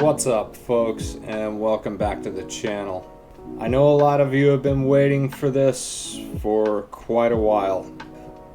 What's up, folks, and welcome back to the channel. I know a lot of you have been waiting for this for quite a while,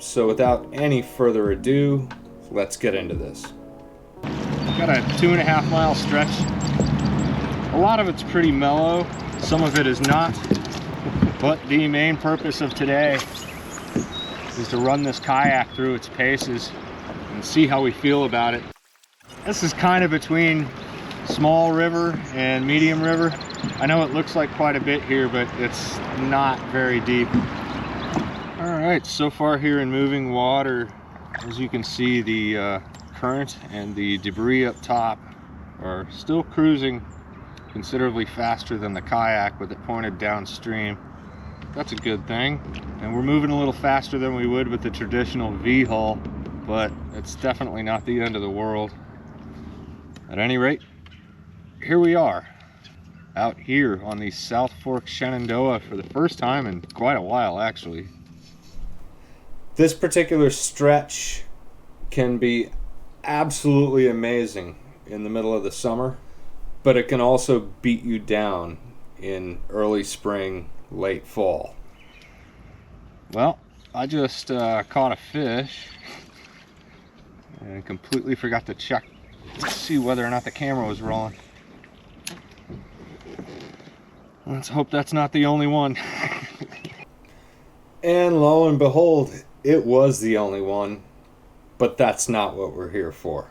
so without any further ado, let's get into this. Got a 2.5 mile stretch. A lot of it's pretty mellow, some of it is not, but the main purpose of today is to run this kayak through its paces and see how we feel about it. This is kind of between small river and medium river. I know it looks like quite a bit here, but it's not very deep. All right, so far here in moving water, as you can see, the current and the debris up top are still cruising considerably faster than the kayak with it pointed downstream. That's a good thing. And we're moving a little faster than we would with the traditional V-hull, but it's definitely not the end of the world. At any rate, here we are, out here on the South Fork Shenandoah for the first time in quite a while, actually. This particular stretch can be absolutely amazing in the middle of the summer, but it can also beat you down in early spring, late fall. Well, I just caught a fish and completely forgot to check to see whether or not the camera was rolling. Let's hope that's not the only one. And lo and behold, it was the only one, but that's not what we're here for.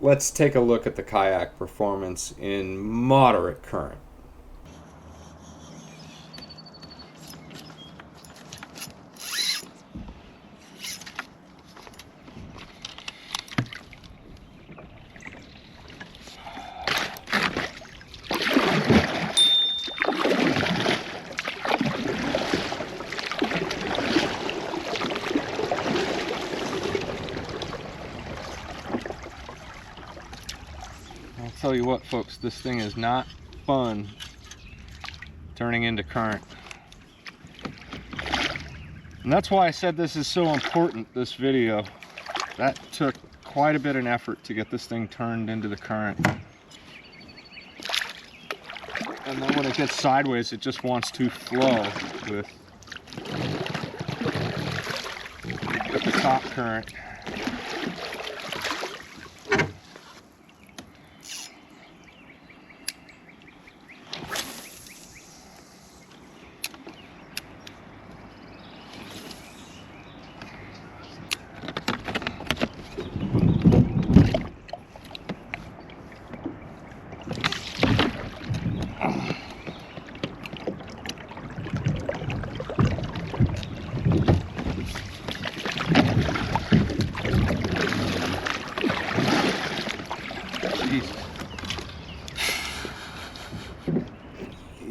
Let's take a look at the kayak performance in moderate current. I'll tell you what, folks, this thing is not fun turning into current. And that's why I said this is so important, this video. That took quite a bit of effort to get this thing turned into the current. And then when it gets sideways, it just wants to flow with the top current.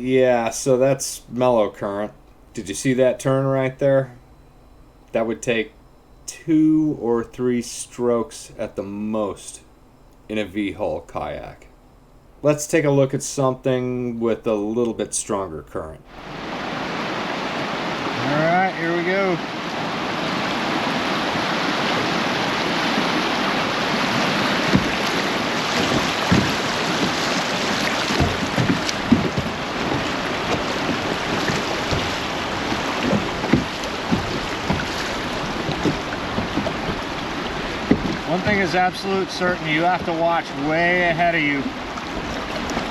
Yeah, so that's mellow current. Did you see that turn right there? That would take 2 or 3 strokes at the most in a V-hull kayak. Let's take a look at something with a little bit stronger current. All right, here we go. One thing is absolute certain, you have to watch way ahead of you,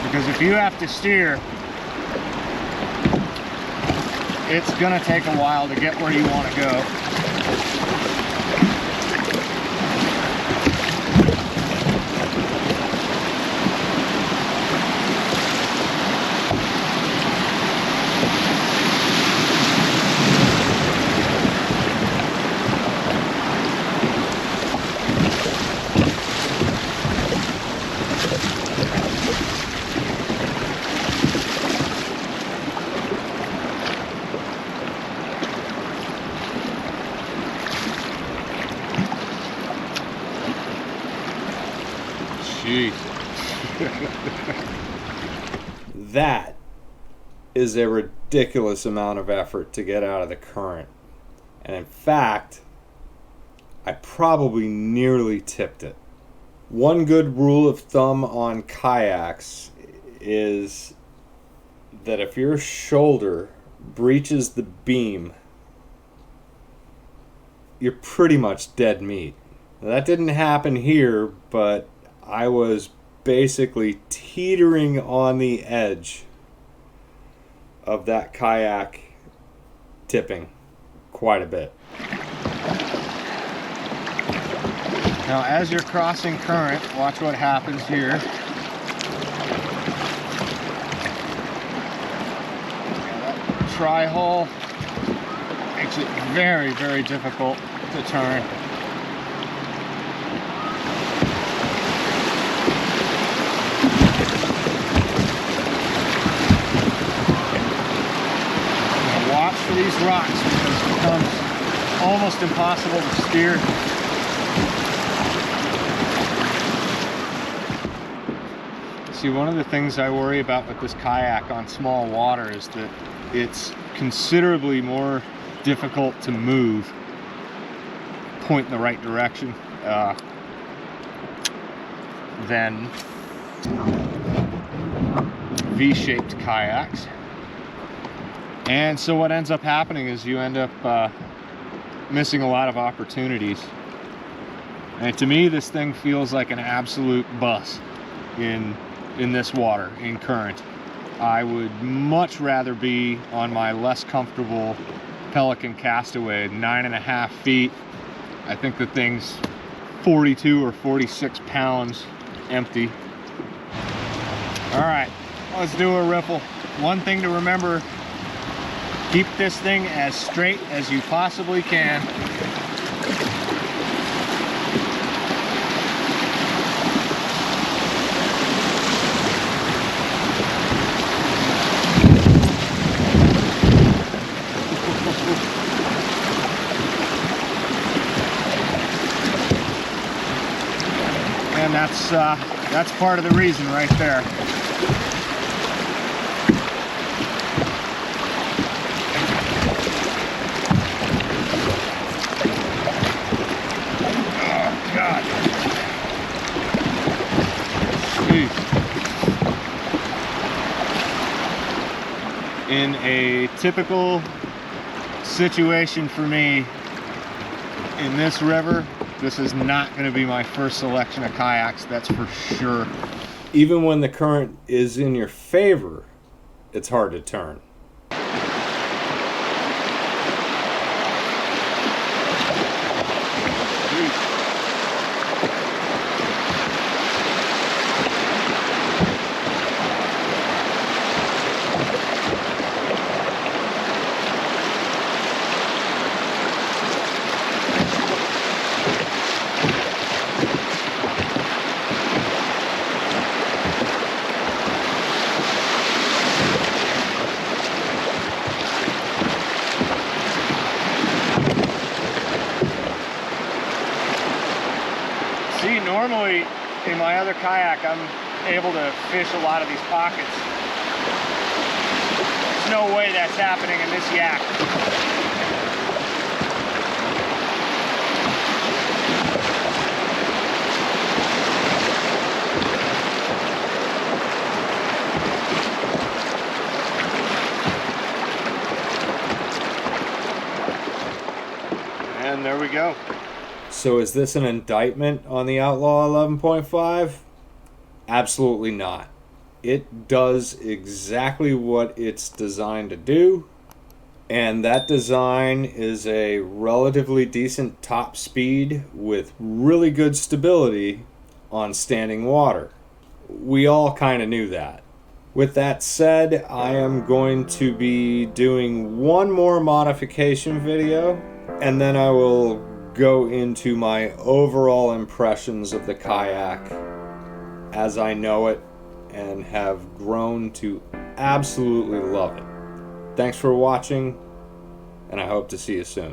because if you have to steer, it's gonna take a while to get where you want to go. Jeez. That is a ridiculous amount of effort to get out of the current. And in fact, I probably nearly tipped it. One good rule of thumb on kayaks is that if your shoulder breaches the beam, you're pretty much dead meat. Now, that didn't happen here, but I was basically teetering on the edge of that kayak tipping quite a bit. Now, as you're crossing current, watch what happens here. That tri-hole makes it very, very difficult to turn. Watch for these rocks because it becomes almost impossible to steer. See, one of the things I worry about with this kayak on small water is that it's considerably more difficult to move, point in the right direction, than V-shaped kayaks. And so what ends up happening is you end up missing a lot of opportunities. And to me, this thing feels like an absolute bus in this water, in current. I would much rather be on my less comfortable Pelican Castaway, 9.5 feet. I think the thing's 42 or 46 pounds empty. All right, let's do a riffle. One thing to remember, keep this thing as straight as you possibly can. And that's part of the reason right there. Oh God. Jeez. In a typical situation for me in this river, this is not going to be my first selection of kayaks, that's for sure. Even when the current is in your favor, it's hard to turn. See, normally in my other kayak, I'm able to fish a lot of these pockets. There's no way that's happening in this yak. And there we go. So is this an indictment on the Outlaw 11.5? Absolutely not. It does exactly what it's designed to do, and that design is a relatively decent top speed with really good stability on standing water. We all kind of knew that. With that said, I am going to be doing one more modification video, and then I will go into my overall impressions of the kayak as I know it and have grown to absolutely love it. Thanks for watching, and I hope to see you soon.